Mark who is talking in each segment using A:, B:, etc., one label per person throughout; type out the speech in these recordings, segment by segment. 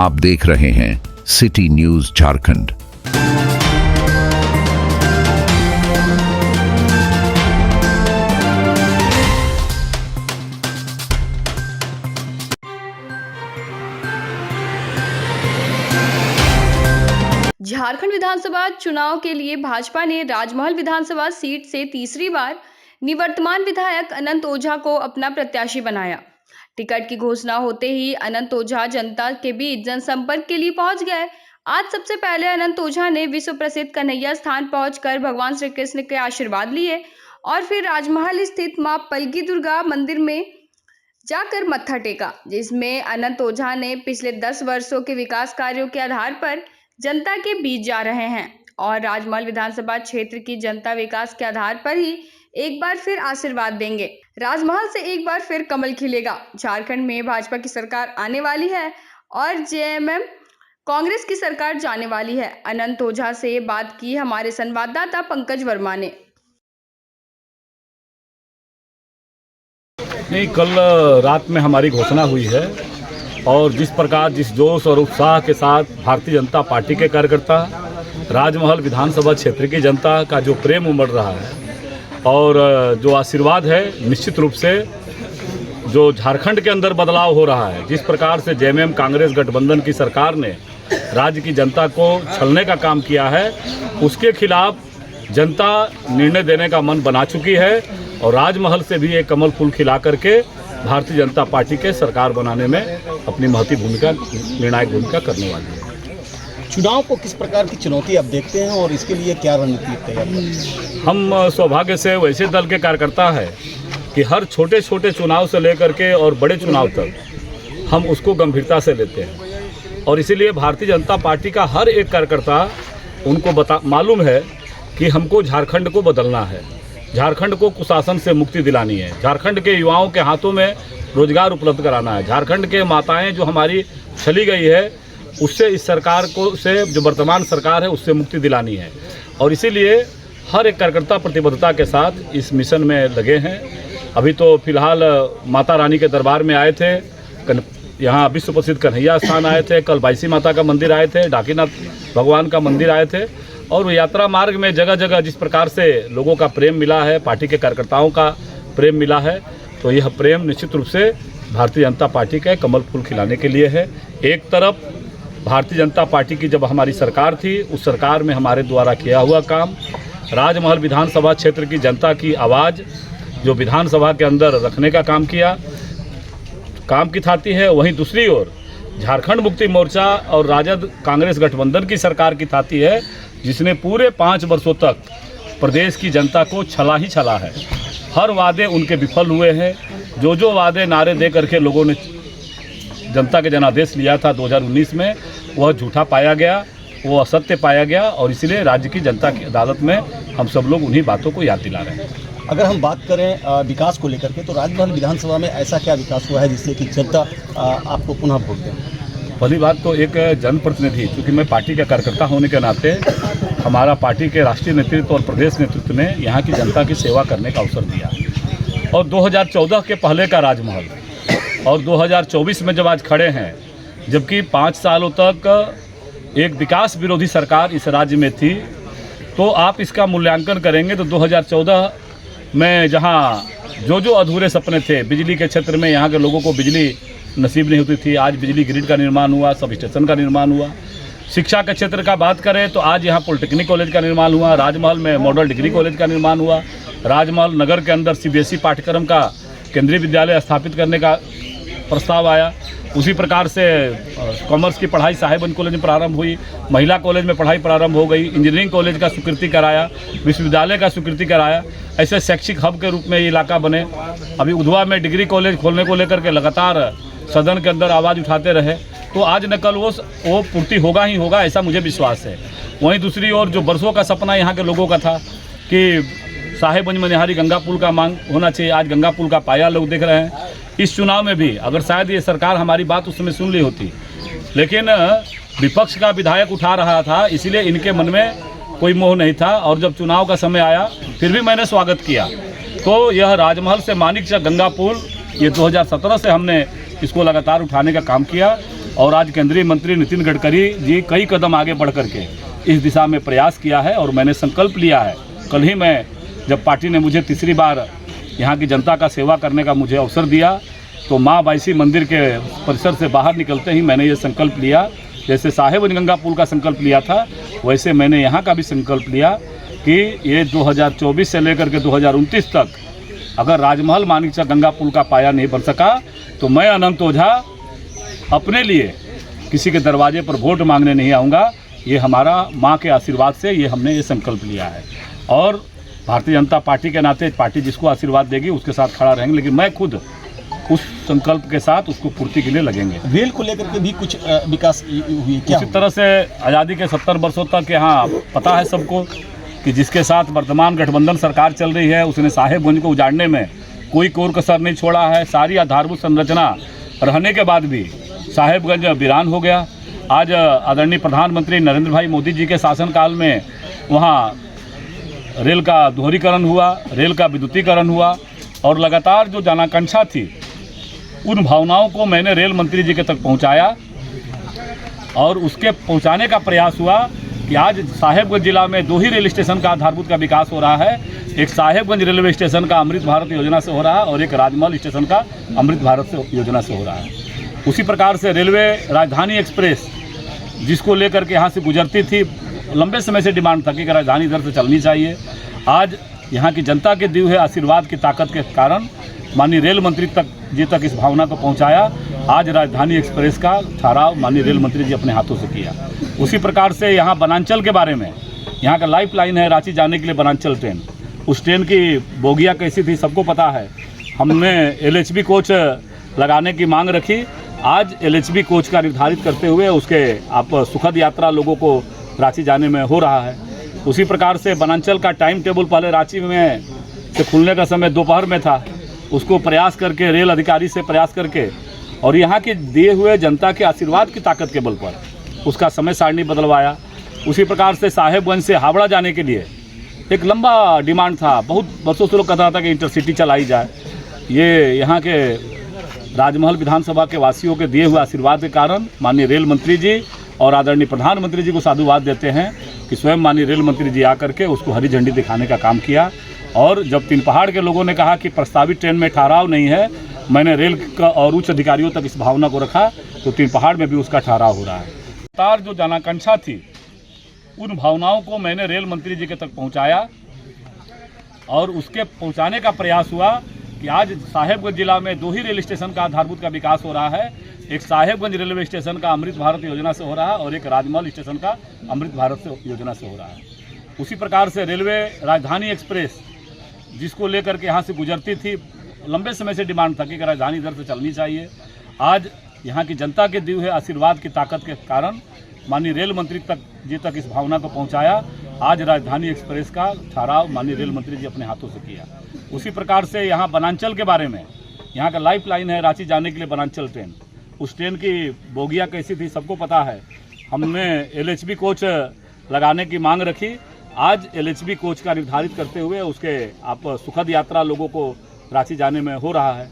A: आप देख रहे हैं सिटी न्यूज झारखंड।
B: झारखंड विधानसभा चुनाव के लिए भाजपा ने राजमहल विधानसभा सीट से तीसरी बार निवर्तमान विधायक अनंत ओझा को अपना प्रत्याशी बनाया। टिकट की घोषणा होते ही अनंत ओझा जनता के बीच जनसंपर्क के लिए पहुंच गए। आज सबसे पहले अनंत ओझा ने विश्व प्रसिद्ध कन्हैया स्थान पहुंचकर भगवान श्री कृष्ण के आशीर्वाद लिए और फिर राजमहल स्थित मां पलगी दुर्गा मंदिर में जाकर मत्था टेका, जिसमें अनंत ओझा ने पिछले 10 वर्षों के विकास कार्यों के आधार पर जनता के बीच जा रहे हैं और राजमहल विधानसभा क्षेत्र की जनता विकास के आधार पर ही एक बार फिर आशीर्वाद देंगे। राजमहल से एक बार फिर कमल खिलेगा। झारखंड में भाजपा की सरकार आने वाली है और जेएमएम कांग्रेस की सरकार जाने वाली है। अनंत ओझा से बात की हमारे संवाददाता पंकज वर्मा ने।
C: नहीं, कल रात में हमारी घोषणा हुई है और जिस प्रकार जिस जोश और उत्साह के साथ भारतीय जनता पार्टी के कार्यकर्ता, राजमहल विधानसभा क्षेत्र की जनता का जो प्रेम उमड़ रहा है और जो आशीर्वाद है, निश्चित रूप से जो झारखंड के अंदर बदलाव हो रहा है, जिस प्रकार से जेएमएम कांग्रेस गठबंधन की सरकार ने राज्य की जनता को छलने का काम किया है, उसके खिलाफ जनता निर्णय देने का मन बना चुकी है और राजमहल से भी एक कमल फूल खिला करके भारतीय जनता पार्टी के सरकार बनाने में अपनी महती भूमिका, निर्णायक भूमिका करने वाली है।
D: चुनाव को किस प्रकार की चुनौती आप देखते हैं और इसके लिए क्या रणनीति तैयार करते हैं?
C: हम सौभाग्य से वैसे दल के कार्यकर्ता हैं कि हर छोटे छोटे चुनाव से लेकर के और बड़े चुनाव तक हम उसको गंभीरता से लेते हैं और इसीलिए भारतीय जनता पार्टी का हर एक कार्यकर्ता उनको मालूम है कि हमको झारखंड को बदलना है, झारखंड को कुशासन से मुक्ति दिलानी है, झारखंड के युवाओं के हाथों में रोजगार उपलब्ध कराना है, झारखंड के माताएं जो हमारी चली गई है उससे इस सरकार को से जो वर्तमान सरकार है उससे मुक्ति दिलानी है और इसीलिए हर एक कार्यकर्ता प्रतिबद्धता के साथ इस मिशन में लगे हैं। अभी तो फिलहाल माता रानी के दरबार में आए थे, यहाँ विश्व प्रसिद्ध कन्हैया स्थान आए थे, कल बाईसी माता का मंदिर आए थे, डाकीनाथ भगवान का मंदिर आए थे और यात्रा मार्ग में जगह जगह जिस प्रकार से लोगों का प्रेम मिला है, पार्टी के कार्यकर्ताओं का प्रेम मिला है, तो यह प्रेम निश्चित रूप से भारतीय जनता पार्टी के कमल फूल खिलाने के लिए है। एक तरफ भारतीय जनता पार्टी की जब हमारी सरकार थी, उस सरकार में हमारे द्वारा किया हुआ काम, राजमहल विधानसभा क्षेत्र की जनता की आवाज़ जो विधानसभा के अंदर रखने का काम किया, काम की थाती है। वहीं दूसरी ओर झारखंड मुक्ति मोर्चा और राजद कांग्रेस गठबंधन की सरकार की थाती है, जिसने पूरे 5 वर्षों तक प्रदेश की जनता को छला ही छला है। हर वादे उनके विफल हुए हैं। जो वादे नारे दे करके लोगों ने जनता के जनादेश लिया था 2019 में, वह झूठा पाया गया, वो असत्य पाया गया और इसलिए राज्य की जनता की अदालत में हम सब लोग उन्हीं बातों को याद दिला रहे हैं।
D: अगर हम बात करें विकास को लेकर के, तो राजमहल विधानसभा में ऐसा क्या विकास हुआ है जिससे कि जनता आपको पुनः वोट दें?
C: पहली बात तो एक जनप्रतिनिधि, क्योंकि मैं पार्टी का कार्यकर्ता होने के नाते हमारा पार्टी के राष्ट्रीय नेतृत्व और प्रदेश नेतृत्व ने यहाँ की जनता की सेवा करने का अवसर दिया और 2014 के पहले का राजमहल और 2024 में जब आज खड़े हैं, जबकि 5 सालों तक एक विकास विरोधी सरकार इस राज्य में थी, तो आप इसका मूल्यांकन करेंगे तो 2014 में जहां जो अधूरे सपने थे, बिजली के क्षेत्र में यहाँ के लोगों को बिजली नसीब नहीं होती थी, आज बिजली ग्रिड का निर्माण हुआ, सब स्टेशन का निर्माण हुआ। शिक्षा के क्षेत्र का बात करें तो आज यहाँ पॉलिटेक्निक कॉलेज का निर्माण हुआ, राजमहल में मॉडल डिग्री कॉलेज का निर्माण हुआ, राजमहल नगर के अंदर सीबीएसई पाठ्यक्रम का केंद्रीय विद्यालय स्थापित करने का प्रस्ताव आया। उसी प्रकार से कॉमर्स की पढ़ाई साहेबगंज कॉलेज में प्रारंभ हुई, महिला कॉलेज में पढ़ाई प्रारंभ हो गई, इंजीनियरिंग कॉलेज का स्वीकृति कराया, विश्वविद्यालय का स्वीकृति कराया। ऐसे शैक्षिक हब के रूप में ये इलाका बने। अभी उधवा में डिग्री कॉलेज खोलने को लेकर के लगातार सदन के अंदर आवाज़ उठाते रहे, तो आज न कल वो पूर्ति होगा ही होगा, ऐसा मुझे विश्वास है। वहीं दूसरी ओर जो बरसों का सपना यहाँ के लोगों का था कि साहेबगंज में निहारी गंगा पुल का मांग होना चाहिए, आज गंगा पुल का पाया लोग देख रहे हैं। इस चुनाव में भी अगर शायद ये सरकार हमारी बात उस समय सुन ली होती, लेकिन विपक्ष का विधायक उठा रहा था, इसीलिए इनके मन में कोई मोह नहीं था और जब चुनाव का समय आया फिर भी मैंने स्वागत किया। तो यह राजमहल से मानिकचक गंगा पुल, ये 2017 से हमने इसको लगातार उठाने का काम किया और आज केंद्रीय मंत्री नितिन गडकरी जी कई कदम आगे बढ़ करके इस दिशा में प्रयास किया है और मैंने संकल्प लिया है। कल ही मैं जब पार्टी ने मुझे तीसरी बार यहाँ की जनता का सेवा करने का मुझे अवसर दिया तो माँ बायसी मंदिर के परिसर से बाहर निकलते ही मैंने ये संकल्प लिया, जैसे साहेबगंज गंगा पुल का संकल्प लिया था वैसे मैंने यहाँ का भी संकल्प लिया कि ये 2024 से लेकर के 2029 तक अगर राजमहल मानिकचक गंगा पुल का पाया नहीं बन सका तो मैं अनंत ओझा अपने लिए किसी के दरवाजे पर वोट मांगने नहीं आऊँगा। ये हमारा माँ के आशीर्वाद से ये हमने ये संकल्प लिया है और भारतीय जनता पार्टी के नाते पार्टी जिसको आशीर्वाद देगी उसके साथ खड़ा रहेंगे, लेकिन मैं खुद उस संकल्प के साथ उसको पूर्ति के लिए लगेंगे।
D: रेल को लेकर के भी कुछ विकास हुई क्या?
C: इसी तरह से आज़ादी के 70 वर्षों तक यहाँ पता है सबको कि जिसके साथ वर्तमान गठबंधन सरकार चल रही है उसने साहेबगंज को उजाड़ने में कोई कोर कसर नहीं छोड़ा है। सारी आधारभूत संरचना रहने के बाद भी साहेबगंज वीरान हो गया। आज आदरणीय प्रधानमंत्री नरेंद्र भाई मोदी जी के शासनकाल में वहाँ रेल का दोहरीकरण हुआ, रेल का विद्युतीकरण हुआ और लगातार जो जनाकांक्षा थी उन भावनाओं को मैंने रेल मंत्री जी के तक पहुंचाया और उसके पहुंचाने का प्रयास हुआ कि आज साहेबगंज जिला में 2 ही रेल स्टेशन का आधारभूत का विकास हो रहा है। एक साहेबगंज रेलवे स्टेशन का अमृत भारत योजना से हो रहा है और एक राजमहल स्टेशन का अमृत भारत योजना से हो रहा है। उसी प्रकार से रेलवे राजधानी एक्सप्रेस जिसको लेकर के यहाँ से गुजरती थी, लंबे समय से डिमांड था कि राजधानी इधर से चलनी चाहिए। आज यहाँ की जनता के दिए हुए आशीर्वाद की ताकत के कारण माननीय रेल मंत्री तक इस भावना को पहुँचाया। आज राजधानी एक्सप्रेस का ठहराव माननीय रेल मंत्री जी अपने हाथों से किया। उसी प्रकार से यहाँ बनांचल के बारे में, यहाँ का लाइफ लाइन है रांची जाने के लिए बनांचल ट्रेन, उस ट्रेन की बोगियाँ कैसी थी सबको पता है। हमने LHB कोच लगाने की मांग रखी। आज LHB कोच का निर्धारित करते हुए उसके आप सुखद यात्रा लोगों को रांची जाने में हो रहा है। उसी प्रकार से बनांचल का टाइम टेबल पहले रांची में से खुलने का समय दोपहर में था, उसको प्रयास करके रेल अधिकारी से प्रयास करके और यहाँ के दिए हुए जनता के आशीर्वाद की ताकत के बल पर उसका समय सारणी बदलवाया। उसी प्रकार से साहेबगंज से हावड़ा जाने के लिए एक लंबा डिमांड था, बहुत वर्षों से लोग कहता था कि इंटरसिटी चलाई जाए। ये यहाँ के राजमहल विधानसभा के वासियों के दिए हुए आशीर्वाद के कारण माननीय रेल मंत्री जी और आदरणीय प्रधानमंत्री जी को साधुवाद देते हैं कि स्वयं माननीय रेल मंत्री जी आकर के उसको हरी झंडी दिखाने का काम किया। और जब तीन पहाड़ के लोगों ने कहा कि प्रस्तावित ट्रेन में ठहराव नहीं है, मैंने रेल का और उच्च अधिकारियों तक इस भावना को रखा तो तीन पहाड़ में भी उसका ठहराव हो रहा है। लगातार जो जनाकांक्षा थी उन भावनाओं को मैंने रेल मंत्री जी के तक पहुँचाया और उसके पहुँचाने का प्रयास हुआ कि आज साहेबगंज जिला में 2 ही रेल स्टेशन का आधारभूत का विकास हो रहा है। एक साहेबगंज रेलवे स्टेशन का अमृत भारत योजना से हो रहा है और एक राजमहल स्टेशन का अमृत भारत योजना से हो रहा है। उसी प्रकार से रेलवे राजधानी एक्सप्रेस जिसको लेकर के यहाँ से गुजरती थी, लंबे समय से डिमांड था कि राजधानी इधर से चलनी चाहिए। आज यहाँ की जनता के दिए हुए आशीर्वाद की ताकत के कारण माननीय रेल मंत्री तक इस भावना को पहुँचाया। आज राजधानी एक्सप्रेस का ठहराव माननीय रेल मंत्री जी अपने हाथों से किया। उसी प्रकार से यहाँ बनांचल के बारे में, यहाँ का लाइफ लाइन है रांची जाने के लिए बनांचल ट्रेन, उस ट्रेन की बोगियाँ कैसी थी सबको पता है। हमने LHB कोच लगाने की मांग रखी। आज LHB कोच का निर्धारित करते हुए उसके आप सुखद यात्रा लोगों को रांची जाने में हो रहा है।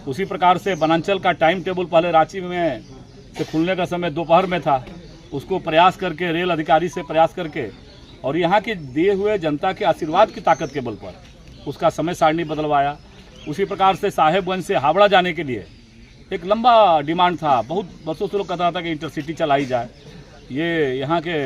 C: उसी प्रकार से बनांचल का टाइम टेबल पहले रांची में से खुलने का समय दोपहर में था, उसको प्रयास करके रेल अधिकारी से प्रयास करके और यहाँ के दिए हुए जनता के आशीर्वाद की ताकत के बल पर उसका समय सारणी बदलवाया। उसी प्रकार से साहेबगंज से हावड़ा जाने के लिए एक लंबा डिमांड था, बहुत वर्षों से लोग कहता था कि इंटरसिटी चलाई जाए। ये यहाँ के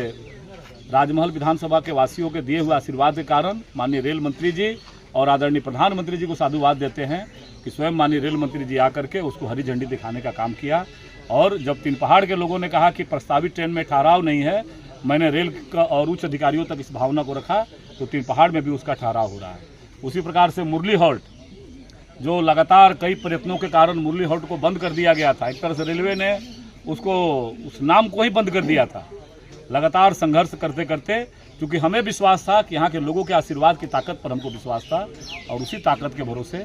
C: राजमहल विधानसभा के वासियों के दिए हुए आशीर्वाद के कारण माननीय रेल मंत्री जी और आदरणीय प्रधानमंत्री जी को साधुवाद देते हैं कि स्वयं माननीय रेल मंत्री जी आकर के उसको हरी झंडी दिखाने का काम किया। और जब तीन पहाड़ के लोगों ने कहा कि प्रस्तावित ट्रेन में ठहराव नहीं है, मैंने रेल का और उच्च अधिकारियों तक इस भावना को रखा तो तीन पहाड़ में भी उसका ठहराव हो रहा है। उसी प्रकार से मुरली हॉल्ट, जो लगातार कई प्रयत्नों के कारण मुरली हॉल्ट को बंद कर दिया गया था, एक तरह से रेलवे ने उसको उस नाम को ही बंद कर दिया था। लगातार संघर्ष करते करते, क्योंकि हमें विश्वास था कि यहाँ के लोगों के आशीर्वाद की ताकत पर हमको विश्वास था और उसी ताकत के भरोसे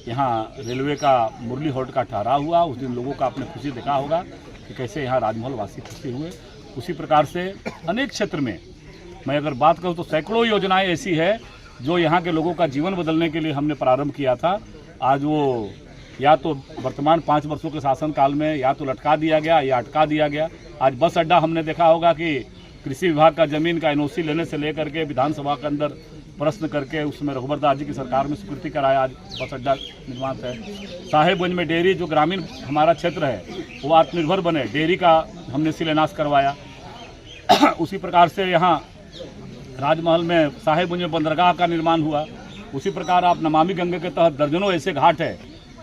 C: यहाँ रेलवे का मुरली हॉल्ट का ठहराव हुआ। उस दिन लोगों का आपने खुशी देखा होगा कि कैसे यहाँ राजमहल वासी खुशी हुए। उसी प्रकार से अनेक क्षेत्र में मैं अगर बात करूँ तो सैकड़ों योजनाएं ऐसी है जो यहाँ के लोगों का जीवन बदलने के लिए हमने प्रारंभ किया था। आज वो या तो वर्तमान 5 वर्षों के शासनकाल में या तो लटका दिया गया या अटका दिया गया। आज बस अड्डा हमने देखा होगा कि कृषि विभाग का ज़मीन का एनओसी लेने से लेकर के विधानसभा के अंदर प्रश्न करके उसमें रघुबर दास जी की सरकार में स्वीकृति कराया, आज बस अड्डा निर्माण है। साहेबगंज में डेयरी, जो ग्रामीण हमारा क्षेत्र है वो आत्मनिर्भर बने, डेयरी का हमने शिलान्यास करवाया। उसी प्रकार से यहाँ राजमहल में साहेबगंज में बंदरगाह का निर्माण हुआ। उसी प्रकार आप नमामि गंगा के तहत दर्जनों ऐसे घाट है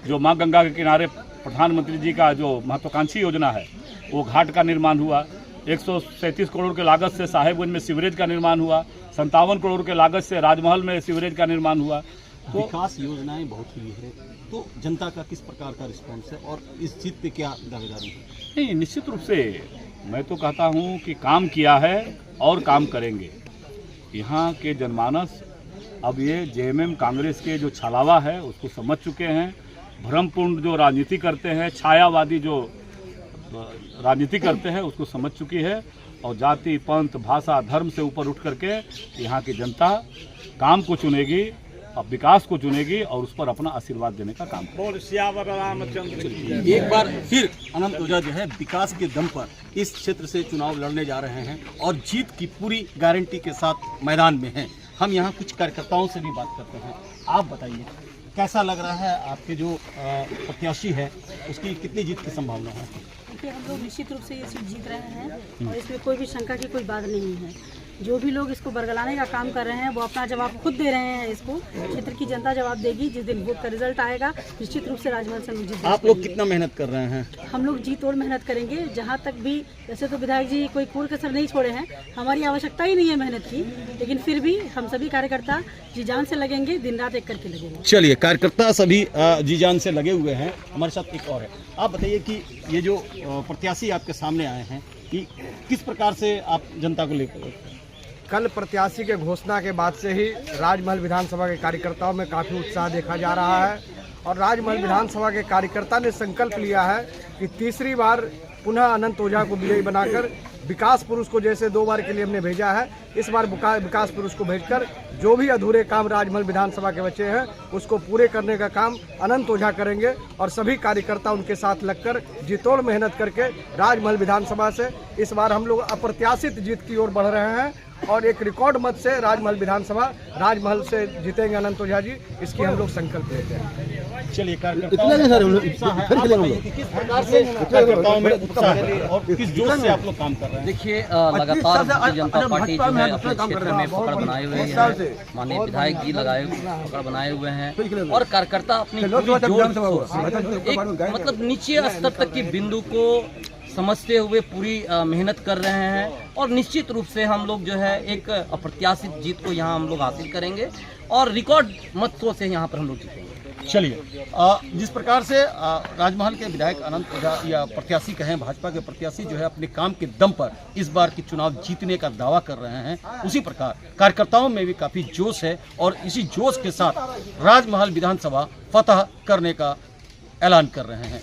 C: जो माँ गंगा के किनारे प्रधानमंत्री जी का जो महत्वाकांक्षी योजना है वो घाट का निर्माण हुआ। 137 करोड़ के लागत से साहेबगंज में सीवरेज का निर्माण हुआ। 57 करोड़ के लागत से राजमहल में सीवरेज का निर्माण हुआ।
D: तो विकास योजनाएं बहुत हुई है, तो जनता का किस प्रकार का रिस्पॉन्स है और इस जीत पे क्या दावेदारी है?
C: नहीं, निश्चित रूप से मैं तो कहता हूँ कि काम किया है और काम करेंगे। यहाँ के जनमानस अब ये जेएमएम कांग्रेस के जो छलावा है उसको समझ चुके हैं। भ्रमपूर्ण जो राजनीति करते हैं, छायावादी जो राजनीति करते हैं उसको समझ चुकी है और जाति, पंथ, भाषा, धर्म से ऊपर उठ करके यहाँ की जनता काम को चुनेगी, अब विकास को चुनेगी और उस पर अपना आशीर्वाद देने का काम करेगी।
D: एक बार फिर अनंत ओझा जो है विकास के दम पर इस क्षेत्र से चुनाव लड़ने जा रहे हैं और जीत की पूरी गारंटी के साथ मैदान में हैं। हम यहाँ कुछ कार्यकर्ताओं से भी बात करते हैं। आप बताइए कैसा लग रहा है, आपके जो प्रत्याशी है उसकी कितनी जीत की संभावना है?
E: देखिए, हम लोग निश्चित रूप से ये सीट जीत रहे हैं और इसमें कोई भी शंका की कोई बात नहीं है। जो भी लोग इसको बरगलाने का काम कर रहे हैं वो अपना जवाब खुद दे रहे हैं। इसको क्षेत्र की जनता जवाब देगी। जिस दिन वोट का रिजल्ट आएगा निश्चित रूप से राजमहल से जीत।
D: आप लोग कितना मेहनत कर रहे हैं?
E: हम लोग जी तोड़ मेहनत करेंगे। जहाँ तक भी, वैसे तो विधायक जी कोई कूड़ कसर नहीं छोड़े हैं, हमारी आवश्यकता ही नहीं है मेहनत की, लेकिन फिर भी हम सभी कार्यकर्ता जी जान से लगेंगे, दिन रात एक करके लगेंगे।
D: चलिए, कार्यकर्ता सभी जी जान से लगे हुए हैं। हमारे साथ एक और है। आप बताइए कि ये जो प्रत्याशी आपके सामने आए हैं कि किस प्रकार से आप जनता को लेकर?
F: कल प्रत्याशी के घोषणा के बाद से ही राजमहल विधानसभा के कार्यकर्ताओं में काफ़ी उत्साह देखा जा रहा है और राजमहल विधानसभा के कार्यकर्ता ने संकल्प लिया है कि तीसरी बार पुनः अनंत ओझा को विजयी बनाकर, विकास पुरुष को जैसे 2 बार के लिए हमने भेजा है, इस बार विकास पुरुष को भेजकर जो भी अधूरे काम राजमहल विधानसभा के बचे हैं उसको पूरे करने का काम अनंत ओझा करेंगे और सभी कार्यकर्ता उनके साथ लगकर जीतोड़ मेहनत करके राजमहल विधानसभा से इस बार हम लोग अप्रत्याशित जीत की ओर बढ़ रहे हैं और एक रिकॉर्ड मत से राजमहल विधानसभा राजमहल से जीतेंगे अनंत ओझा जी, इसकी हम लोग संकल्प लेते हैं।
D: चलिए, कार्यकर्ताओं में किस प्रकार से कार्यकर्ताओं में उत्साह है और किस जोश से आप लोग काम कर रहे हैं?
G: देखिए, लगातार भारतीय जनता पार्टी जो है अपने क्षेत्र में पकड़ बनाए हुए हैं। माननीय विधायक जी पकड़ बनाए हुए हैं और कार्यकर्ता अपनी मतलब नीचे स्तर तक की बिंदु को समझते हुए पूरी मेहनत कर रहे हैं और निश्चित रूप से हम लोग जो है एक अप्रत्याशित जीत को यहाँ हम लोग हासिल करेंगे और रिकॉर्ड मतों से यहाँ पर हम लोग जीतेंगे।
D: चलिए, जिस प्रकार से राजमहल के विधायक अनंत ओझा या प्रत्याशी कहें, भाजपा के प्रत्याशी जो है अपने काम के दम पर इस बार की चुनाव जीतने का दावा कर रहे हैं, उसी प्रकार कार्यकर्ताओं में भी काफ़ी जोश है और इसी जोश के साथ राजमहल विधानसभा फतह करने का ऐलान कर रहे हैं।